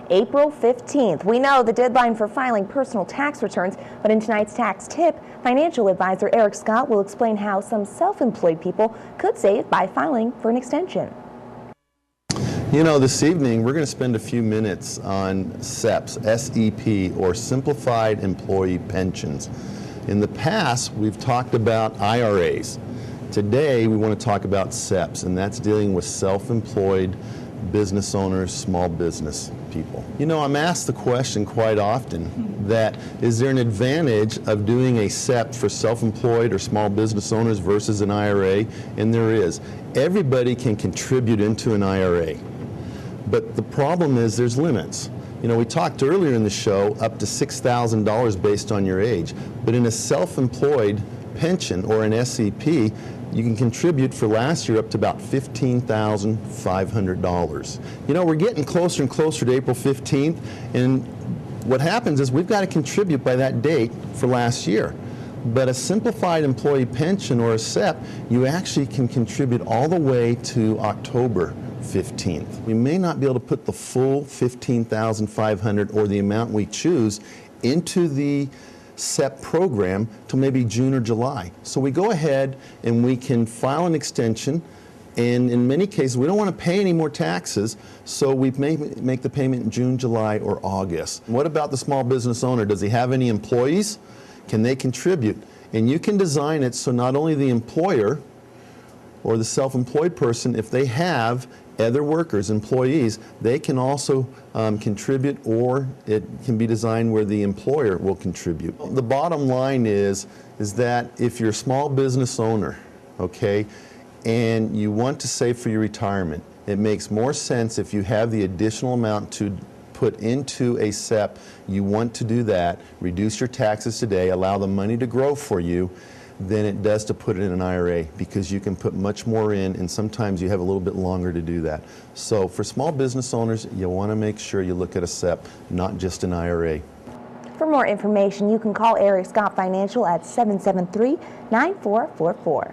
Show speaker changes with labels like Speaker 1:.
Speaker 1: April 15th. We know the deadline for filing personal tax returns, but in tonight's tax tip, financial advisor Eric Scott will explain how some self-employed people could save by filing for an extension.
Speaker 2: You know, this evening we're going to spend a few minutes on SEPS, SEP, or simplified employee pensions. In the past, we've talked about IRAs. Today, we want to talk about SEPS, and that's dealing with self-employed business owners, small business people. You know, I'm asked the question quite often that is there an advantage of doing a SEP for self-employed or small business owners versus an IRA? And there is. Everybody can contribute into an IRA, but the problem is there's limits. You know, we talked earlier in the show up to $6,000 based on your age, but in a self-employed pension or an SEP, you can contribute for last year up to about $15,500. You know, we're getting closer and closer to April 15th, and what happens is we've got to contribute by that date for last year. But a simplified employee pension or a SEP, you actually can contribute all the way to October 15th. We may not be able to put the full $15,500 or the amount we choose into the SEP program till maybe June or July. So we go ahead and we can file an extension, and in many cases we don't want to pay any more taxes, so we may make the payment in June, July, or August. What about the small business owner? Does he have any employees? Can they contribute? And you can design it so not only the employer or the self-employed person, if they have other workers, employees, they can also contribute, or it can be designed where the employer will contribute. The bottom line is that if you're a small business owner, okay, and you want to save for your retirement, it makes more sense if you have the additional amount to put into a SEP. You want to do that, reduce your taxes today, allow the money to grow for you, than it does to put it in an IRA, because you can put much more in, and sometimes you have a little bit longer to do that. So for small business owners, you want to make sure you look at a SEP, not just an IRA.
Speaker 1: For more information, you can call Eric Scott Financial at 773-9444.